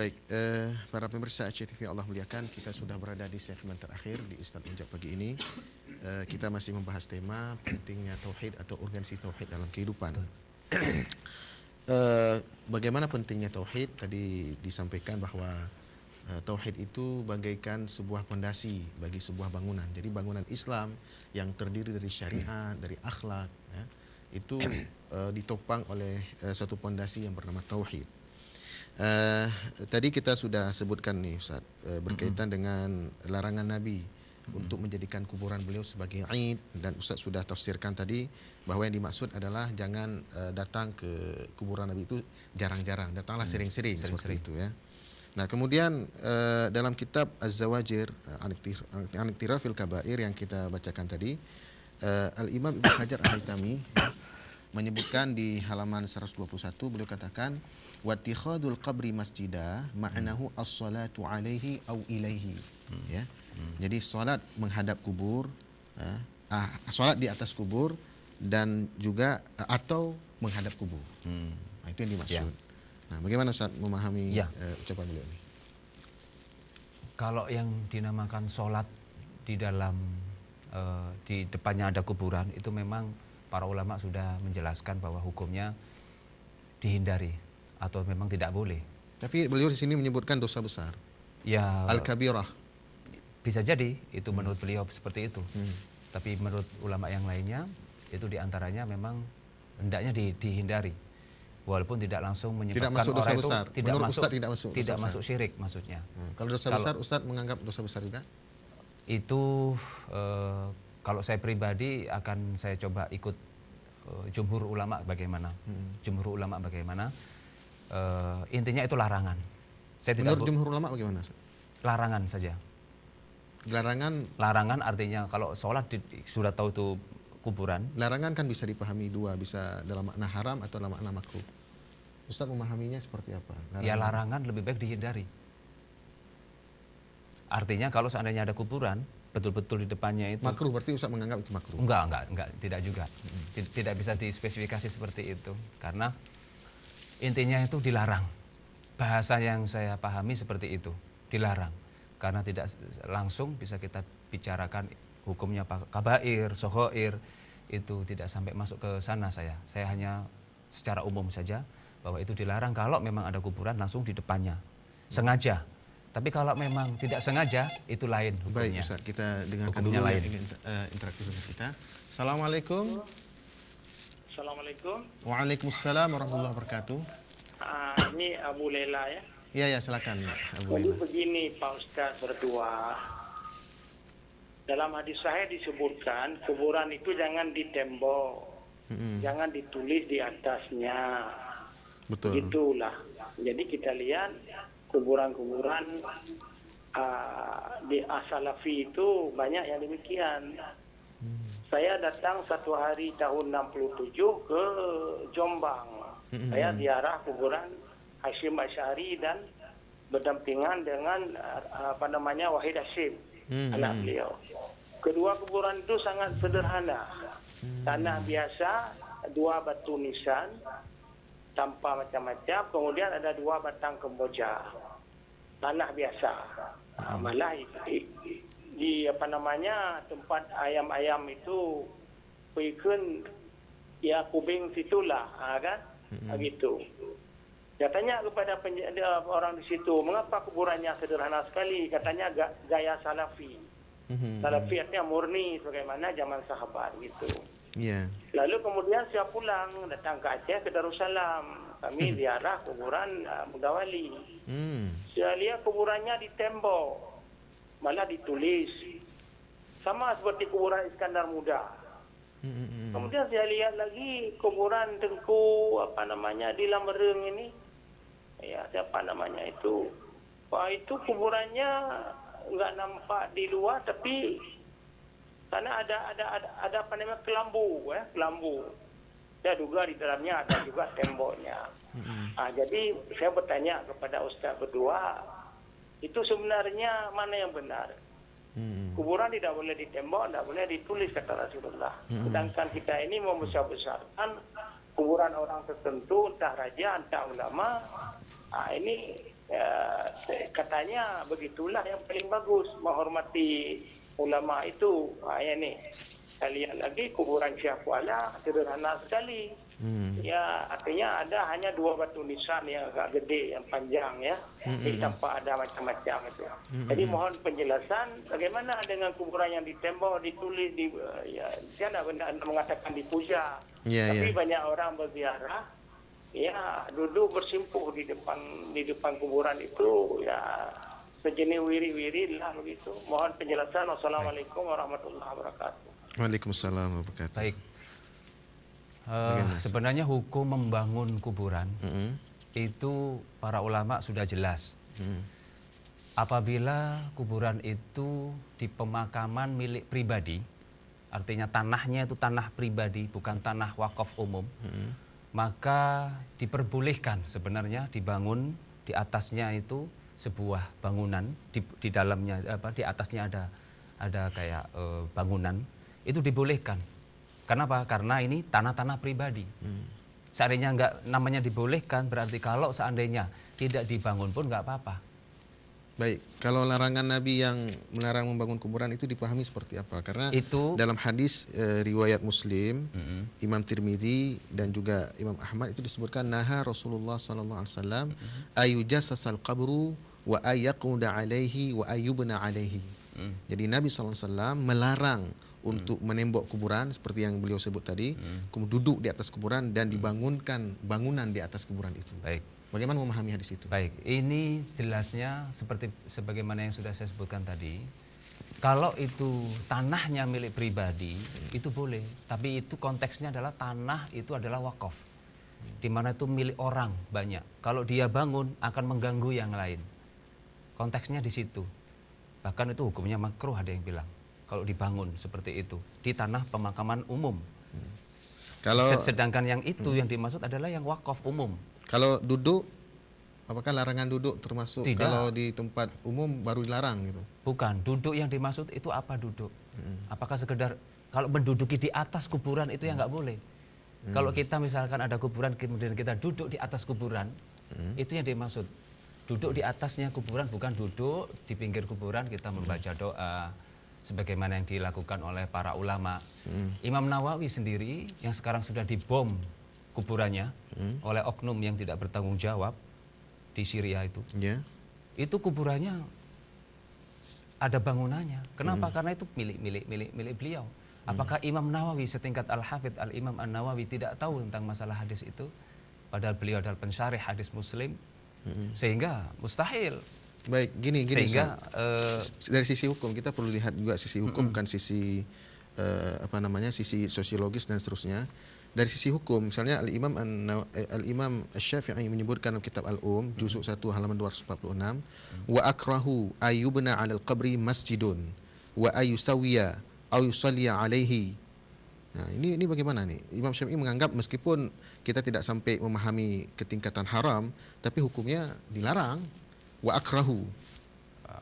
Baik, para pemirsa Aceh TV Allah muliakan, kita sudah berada di segmen terakhir di Ustadz Ujak pagi ini. Kita masih membahas tema pentingnya tauhid atau urgensi tauhid dalam kehidupan. Bagaimana pentingnya tauhid? Tadi disampaikan bahwa tauhid itu bagaikan sebuah pondasi bagi sebuah bangunan. Jadi bangunan Islam yang terdiri dari syariat, dari akhlak, ya, itu ditopang oleh satu pondasi yang bernama tauhid. Tadi kita sudah sebutkan nih Ustaz, berkaitan dengan larangan Nabi untuk menjadikan kuburan beliau sebagai Aid, dan Ustaz sudah tafsirkan tadi bahwa yang dimaksud adalah jangan datang ke kuburan Nabi itu jarang-jarang, datanglah sering-sering seperti itu ya. Nah, kemudian dalam kitab Az-Zawajir An-Iktirafil Kabair yang kita bacakan tadi, Al-Imam Ibnu Hajar Al-Haytami menyebutkan di halaman 121, beliau katakan wattikhadul qabri masjida ma'nahu as-salatu alaihi au ilaihi, ya. Jadi salat menghadap kubur, salat di atas kubur dan juga atau menghadap kubur. Nah, itu yang dimaksud. Ya. Nah, bagaimana Ustaz memahami ucapan beliau ini? Kalau yang dinamakan salat di dalam di depannya ada kuburan, itu memang para ulama sudah menjelaskan bahwa hukumnya dihindari atau memang tidak boleh. Tapi beliau di sini menyebutkan dosa besar. Ya, al-kabirah. Bisa jadi itu menurut beliau seperti itu. Tapi menurut ulama yang lainnya itu diantaranya memang hendaknya dihindari. Walaupun tidak langsung menyebabkan dosa orang besar. itu tidak masuk, tidak masuk syirik maksudnya. Kalau dosa besar, Ustadz menganggap dosa besar juga? Itu kalau saya pribadi akan saya coba ikut jumhur ulama bagaimana. Jumhur ulama bagaimana? Intinya itu larangan. Saya tidak menurut jumhur ulama bagaimana? Larangan saja. Larangan artinya kalau sholat sudah tahu itu kuburan. Larangan kan bisa dipahami dua, bisa dalam makna haram atau dalam makna makruh. Ustaz memahaminya seperti apa? Larangan lebih baik dihindari. Artinya kalau seandainya ada kuburan, betul-betul di depannya itu makruh, berarti Ustaz menganggap itu makruh? Enggak, tidak juga. Tidak bisa dispesifikasi seperti itu. Karena intinya itu dilarang. Bahasa yang saya pahami seperti itu, dilarang. Karena tidak langsung bisa kita bicarakan hukumnya kabair, soghoir, itu tidak sampai masuk ke sana saya. Saya hanya secara umum saja bahwa itu dilarang kalau memang ada kuburan langsung di depannya. Sengaja. Tapi kalau memang tidak sengaja, itu lain hukumnya. Baik Ustaz, kita dengarkan dulu yang ingin interaktif dengan kita. Assalamualaikum. Assalamualaikum. Waalaikumsalam warahmatullahi wabarakatuh. Ini Abu Lela ya. Iya, silakan Abu Lela. Jadi begini Pak Ustaz berdua. Dalam hadis sahih disebutkan kuburan itu jangan di tembok, jangan ditulis di atasnya. Betul. Itulah. Jadi kita lihat kuburan-kuburan di As-Salafi itu banyak yang demikian. Saya datang satu hari tahun 67 ke Jombang. Saya ziarah kuburan Hashim Asy'ari dan berdampingan dengan Wahid Hashim, anak beliau. Kedua kuburan itu sangat sederhana. Tanah biasa, 2 batu nisan tanpa macam-macam, kemudian ada 2 batang kemboja. Tanah biasa. Malah di tempat ayam-ayam itu pikun ya kubing situlah, kan? Begitu. Dia tanya kepada orang di situ, mengapa kuburannya sederhana sekali? Katanya gaya Salafi. Salafi artinya murni sebagaimana zaman sahabat gitu. Yeah. Lalu kemudian saya pulang, datang ke Aceh, ke Darussalam. Kami ziarah kuburan Mudawali. Saya lihat kuburannya di tembok, malah ditulis. Sama seperti kuburan Iskandar Muda. Kemudian saya lihat lagi kuburan Tengku di Lambereng ini. Ya, siapa namanya itu? Wah, itu kuburannya nggak nampak di luar, tapi karena ada kelambu, kelambu. Saya duga di dalamnya ada juga temboknya. Jadi saya bertanya kepada Ustaz berdua, itu sebenarnya mana yang benar? Kuburan tidak boleh ditembok, tidak boleh ditulis kata Rasulullah. Sedangkan kita ini membesar-besarkan kuburan orang tertentu, entah raja, entah ulama. Ini katanya begitulah yang paling bagus, menghormati ulama itu. Ya nih, saya lihat lagi kuburan Syekh Kuala sederhana sekali. Ya, artinya ada hanya 2 batu nisan yang agak gede, yang panjang ya. Jadi tanpa ada macam-macam itu. Jadi mohon penjelasan bagaimana dengan kuburan yang di tembok ditulis ya, saya tidak mengatakan dipuja. Tapi banyak orang berziarah, ya duduk bersimpuh di depan kuburan itu, ya sejenis wiri-wiri lah begitu. Mohon penjelasan. Wassalamualaikum warahmatullahi wabarakatuh. Waalaikumsalam warahmatullahi wabarakatuh. Baik. Sebenarnya hukum membangun kuburan itu para ulama sudah jelas. Apabila kuburan itu di pemakaman milik pribadi, artinya tanahnya itu tanah pribadi, bukan tanah wakaf umum, maka diperbolehkan sebenarnya dibangun di atasnya itu sebuah bangunan, di dalamnya di atasnya ada kayak bangunan, itu dibolehkan. Kenapa? Karena ini tanah-tanah pribadi. Seandainya nggak namanya dibolehkan, berarti kalau seandainya tidak dibangun pun nggak apa-apa. Baik, kalau larangan Nabi yang melarang membangun kuburan itu dipahami seperti apa? Karena itu dalam hadis riwayat Muslim, Imam Tirmidzi dan juga Imam Ahmad itu disebutkan naha Rasulullah sallallahu alaihi wasallam ayujassasal qabru wa ayyaquda alaihi wa ayyubna alaihi. Jadi Nabi sallallahu alaihi wasallam melarang untuk menembok kuburan seperti yang beliau sebut tadi, kemudian duduk di atas kuburan dan dibangunkan bangunan di atas kuburan itu. Baik. Bagaimana memahami hadis itu? Baik, ini jelasnya sebagaimana yang sudah saya sebutkan tadi. Kalau itu tanahnya milik pribadi, itu boleh. Tapi itu konteksnya adalah tanah itu adalah wakaf. Di mana itu milik orang banyak. Kalau dia bangun akan mengganggu yang lain. Konteksnya di situ. Bahkan itu hukumnya makruh ada yang bilang. Kalau dibangun seperti itu di tanah pemakaman umum. Sedangkan yang itu yang dimaksud adalah yang wakaf umum. Kalau duduk, apakah larangan duduk termasuk? Tidak. Kalau di tempat umum baru dilarang gitu? Bukan, duduk yang dimaksud itu apa duduk? Apakah sekedar kalau menduduki di atas kuburan itu yang nggak boleh? Kalau kita misalkan ada kuburan kemudian kita duduk di atas kuburan, itu yang dimaksud. Duduk di atasnya kuburan, bukan duduk di pinggir kuburan kita membaca doa sebagaimana yang dilakukan oleh para ulama. Imam Nawawi sendiri yang sekarang sudah dibom kuburannya oleh oknum yang tidak bertanggung jawab di Syria itu. Itu kuburannya ada bangunannya. Kenapa? Karena itu milik beliau. Apakah Imam Nawawi setingkat Al-Hafidh Al-Imam An-Nawawi tidak tahu tentang masalah hadis itu? Padahal beliau adalah pensyarih hadis Muslim. Sehingga mustahil. Baik, gini sehingga dari sisi hukum kita perlu lihat juga sisi hukum, bukan sisi sisi sosiologis dan seterusnya. Dari sisi hukum, misalnya Al-Imam Asy-Syafi'i menyebutkan dalam kitab Al-Um juzuk 1 halaman 246, wa akrahu ayyubna 'alal qabri masjidun wa ayyusawiya aw yusalliya 'alaihi. Nah, ini bagaimana nih? Imam Syafi'i menganggap meskipun kita tidak sampai memahami ketingkatan haram, tapi hukumnya dilarang. Wa akrahu.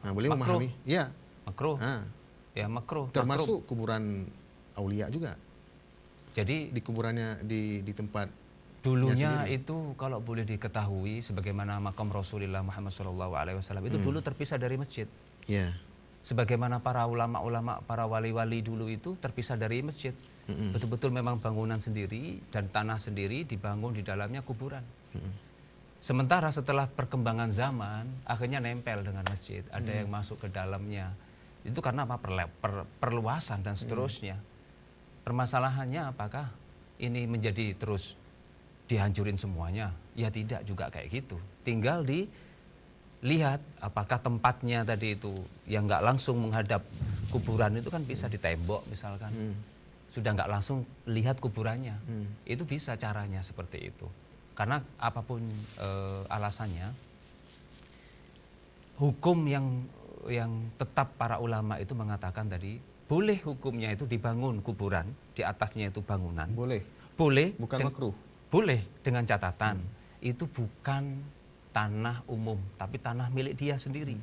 Nah, boleh makruh. memahami? Ya. Makruh. Ya, makruh. Termasuk kuburan aulia juga. Jadi di kuburannya di tempat dulunya itu kalau boleh diketahui sebagaimana makam Rasulullah Muhammad SAW itu dulu terpisah dari masjid. Ya. Sebagaimana para ulama-ulama, para wali-wali dulu itu terpisah dari masjid. Betul-betul memang bangunan sendiri dan tanah sendiri dibangun di dalamnya kuburan. Sementara setelah perkembangan zaman akhirnya nempel dengan masjid, ada yang masuk ke dalamnya. Itu karena apa? Perluasan dan seterusnya. Permasalahannya apakah ini menjadi terus dihancurin semuanya? Ya tidak juga kayak gitu. Tinggal dilihat apakah tempatnya tadi itu yang nggak langsung menghadap kuburan itu kan bisa ditembok misalkan. Sudah nggak langsung lihat kuburannya. Itu bisa caranya seperti itu. Karena apapun alasannya, hukum yang tetap para ulama itu mengatakan tadi, boleh hukumnya itu dibangun kuburan, di atasnya itu bangunan. Boleh. Boleh. Bukan makruh. Boleh dengan catatan itu bukan tanah umum, tapi tanah milik dia sendiri.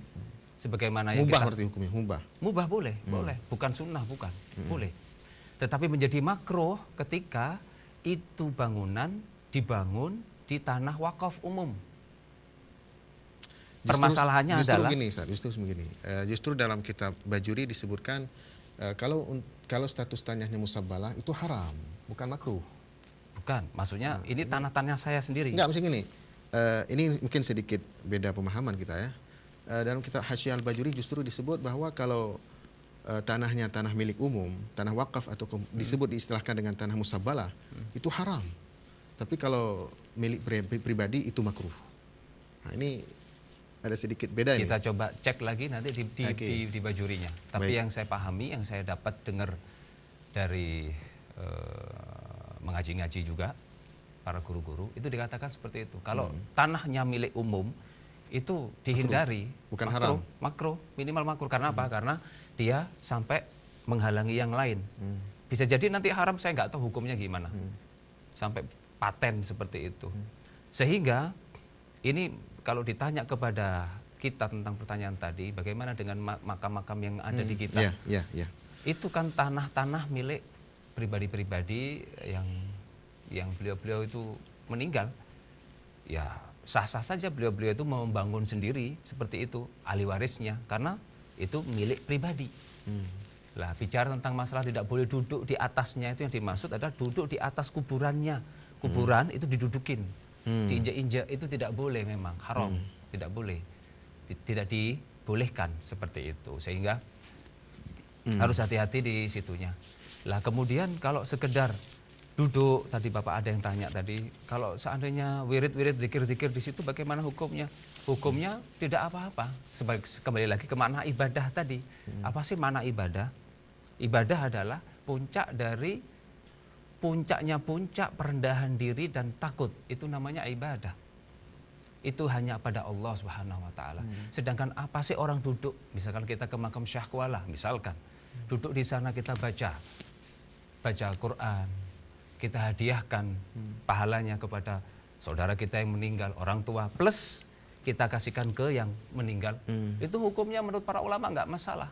Sebagaimana yang mubah berarti hukumnya, mubah. Mubah boleh, boleh. Bukan sunnah, bukan. Boleh. Tetapi menjadi makruh ketika itu bangunan dibangun di tanah wakaf umum. Permasalahannya justru adalah begini, Ustaz, justru dalam kitab Bajuri disebutkan kalau status tanahnya musabbalah itu haram, bukan makruh. bukan, maksudnya ini tanah-tanah saya sendiri. Enggak, mesti gini. Ini mungkin sedikit beda pemahaman kita ya. Dalam kitab Hasyiah Al-Bajuri justru disebut bahwa kalau tanahnya tanah milik umum, tanah wakaf atau disebut diistilahkan dengan tanah musabbalah, itu haram. Tapi kalau milik pribadi itu makruh. Nah, ini ada sedikit beda ini. Kita coba cek lagi nanti di Bajurinya. Tapi yang saya pahami, yang saya dapat dengar dari mengaji-ngaji juga para guru-guru, itu dikatakan seperti itu. Kalau tanahnya milik umum itu dihindari, bukan haram. Makruh, minimal makruh. Karena apa? Karena dia sampai menghalangi yang lain. Bisa jadi nanti haram, saya nggak tahu hukumnya gimana. Sampai paten seperti itu. Sehingga ini kalau ditanya kepada kita tentang pertanyaan tadi, bagaimana dengan makam-makam yang ada di kita? Itu kan tanah-tanah milik pribadi-pribadi yang beliau-beliau itu meninggal. Ya sah-sah saja beliau-beliau itu membangun sendiri seperti itu, ahli warisnya, karena itu milik pribadi. Lah bicara tentang masalah tidak boleh duduk di atasnya, itu yang dimaksud adalah duduk di atas kuburannya. Kuburan itu didudukin, diinjak-injak, itu tidak boleh, memang haram, tidak boleh, tidak dibolehkan seperti itu, sehingga harus hati-hati di situnya. Lah kemudian kalau sekedar duduk, tadi Bapak ada yang tanya tadi, kalau seandainya wirid-wirid, zikir-zikir di situ bagaimana hukumnya? Hukumnya tidak apa-apa. Kembali lagi ke makna ibadah tadi. Apa sih makna ibadah? Ibadah adalah puncaknya puncak perendahan diri dan takut, itu namanya ibadah. Itu hanya pada Allah Subhanahu wa taala. Sedangkan apa sih orang duduk, misalkan kita ke makam Syekh Kuala, misalkan duduk di sana kita baca Quran, kita hadiahkan pahalanya kepada saudara kita yang meninggal, orang tua, plus kita kasihkan ke yang meninggal. Itu hukumnya menurut para ulama nggak masalah.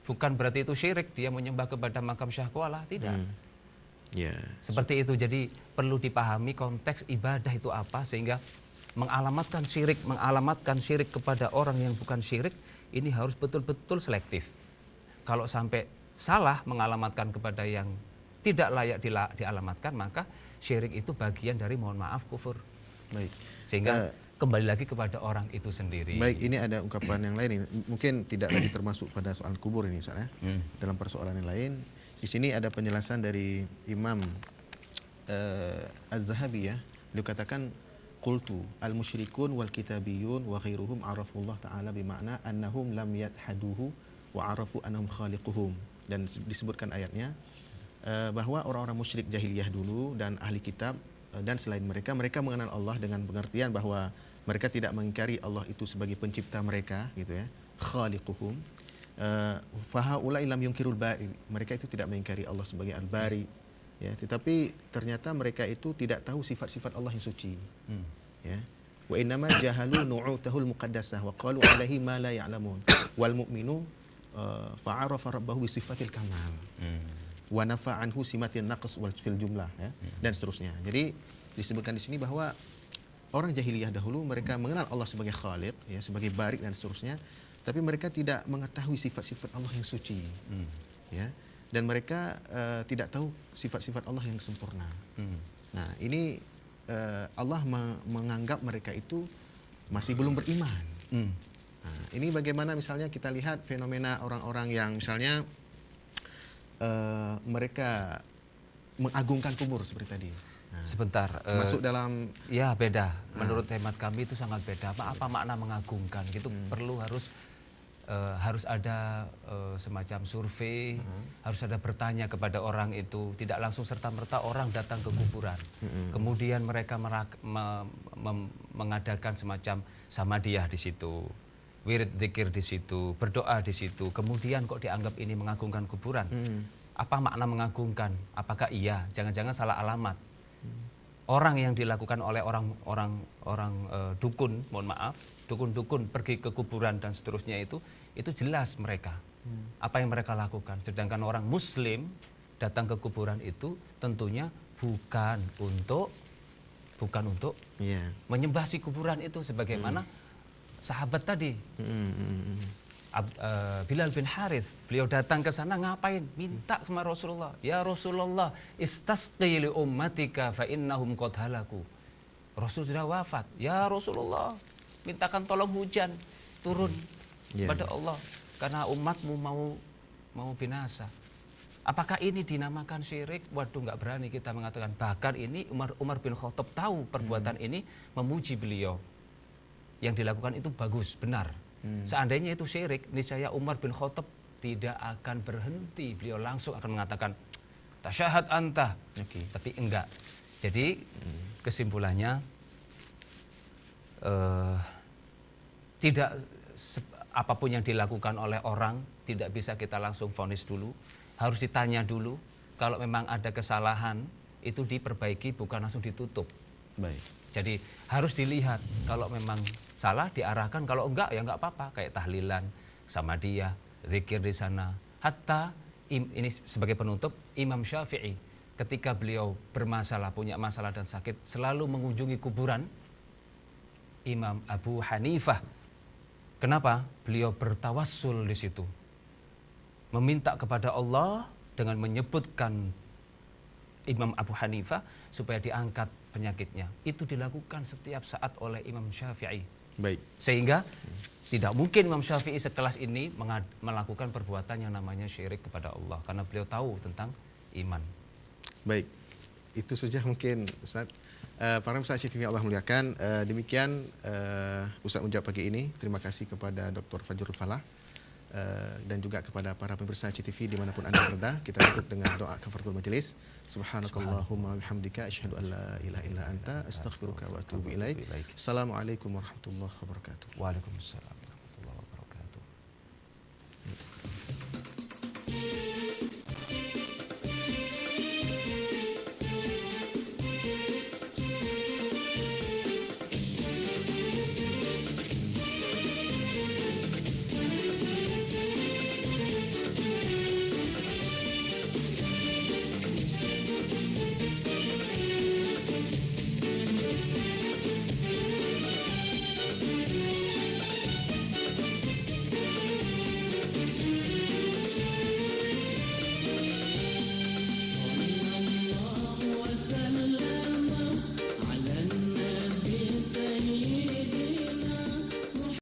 Bukan berarti itu syirik, dia menyembah kepada makam Syekh Kuala, tidak. Seperti itu. Jadi perlu dipahami konteks ibadah itu apa, sehingga mengalamatkan syirik kepada orang yang bukan syirik ini harus betul-betul selektif. Kalau sampai salah mengalamatkan kepada yang tidak layak dialamatkan, maka syirik itu bagian dari, mohon maaf, kufur. Baik. Sehingga kembali lagi kepada orang itu sendiri. Baik, ini ada ungkapan yang lain ini. Mungkin tidak lagi termasuk pada soal kubur ini, soalnya dalam persoalan yang lain. Di sini ada penjelasan dari Imam Az-Zahabi ya. Beliau katakan, qultu al-musyrikun wal kitabiyun wa ghairuhum arafullah ta'ala bima'na annahum lam yadhaduhu wa arafu annahum khaliquhum. Dan disebutkan ayatnya bahwa orang-orang musyrik jahiliyah dulu dan ahli kitab dan selain mereka mengenal Allah dengan pengertian bahwa mereka tidak mengingkari Allah itu sebagai pencipta mereka, gitu ya, khaliquhum. Fahaulai lam yunkirul bari, mereka itu tidak mengingkari Allah sebagai al-bari, ya, tetapi ternyata mereka itu tidak tahu sifat-sifat Allah yang suci. Ya. Wa innama jahalu nu'utahul muqaddasah wa qalu alaihi ma la ya'lamun wal mu'minu fa'arafa rabbahu bi sifatil kamal wa nafa anhu simatin naqs wal fil jumlah, ya, dan seterusnya. Jadi disebutkan di sini bahwa orang jahiliyah dahulu mereka mengenal Allah sebagai Khaliq, ya, sebagai Bari dan seterusnya, tapi mereka tidak mengetahui sifat-sifat Allah yang suci, ya, dan mereka tidak tahu sifat-sifat Allah yang sempurna. Nah, ini Allah menganggap mereka itu masih belum beriman. Nah, ini bagaimana misalnya kita lihat fenomena orang-orang yang misalnya mereka mengagungkan kubur seperti tadi. Nah, sebentar. Masuk dalam. Ya beda. Menurut hemat kami itu sangat beda. Apa makna mengagungkan? Gitu perlu harus ada semacam survei, harus ada bertanya kepada orang itu, tidak langsung serta-merta orang datang ke kuburan. Kemudian mereka mengadakan semacam samadiyah di situ, wirid dzikir di situ, berdoa di situ. Kemudian kok dianggap ini mengagungkan kuburan? Apa makna mengagungkan? Apakah iya? Jangan-jangan salah alamat. Orang yang dilakukan oleh orang dukun, mohon maaf, dukun-dukun pergi ke kuburan dan seterusnya itu jelas mereka apa yang mereka lakukan. Sedangkan orang Muslim datang ke kuburan itu tentunya bukan untuk menyembah si kuburan itu, sebagaimana sahabat tadi. Bilal bin Harith, beliau datang ke sana ngapain? Minta sama Rasulullah, ya Rasulullah, istasqi li ummatika fa innahum qad halaku. Rasul sudah wafat, ya Rasulullah, mintakan tolong hujan turun pada Allah karena umatmu mau binasa. Apakah ini dinamakan syirik? Waduh, nggak berani kita mengatakan. Bahkan ini Umar bin Khattab tahu perbuatan ini, memuji beliau. Yang dilakukan itu bagus, benar. Seandainya itu syirik, niscaya Umar bin Khattab tidak akan berhenti. Beliau langsung akan mengatakan, tasyahad anta. Tapi enggak. Jadi kesimpulannya, tidak apapun yang dilakukan oleh orang, tidak bisa kita langsung vonis dulu. Harus ditanya dulu. Kalau memang ada kesalahan, itu diperbaiki, bukan langsung ditutup. Baik. Jadi harus dilihat, kalau memang salah diarahkan, kalau enggak ya enggak apa-apa, kayak tahlilan sama dia, zikir di sana. Hatta ini sebagai penutup, Imam Syafi'i ketika beliau bermasalah, punya masalah dan sakit, selalu mengunjungi kuburan Imam Abu Hanifah. Kenapa? Beliau bertawassul di situ, meminta kepada Allah dengan menyebutkan Imam Abu Hanifah supaya diangkat penyakitnya. Itu dilakukan setiap saat oleh Imam Syafi'i. Baik. Sehingga tidak mungkin Imam Syafi'i sekelas ini melakukan perbuatan yang namanya syirik kepada Allah, karena beliau tahu tentang iman. Baik. Itu saja mungkin Ustaz. Para pemirsa CTV Allah muliakan, demikian Ustaz menjawab pagi ini. Terima kasih kepada Dr. Fajrul Falah dan juga kepada para pemirsa CTV dimanapun Anda berada. Kita tutup dengan doa kafaratul majelis. Subhanakallahumma bihamdika asyhadu an la ilaha illa anta astaghfiruka wa atubu ilaik. Assalamualaikum warahmatullahi wabarakatuh. Waalaikumsalam.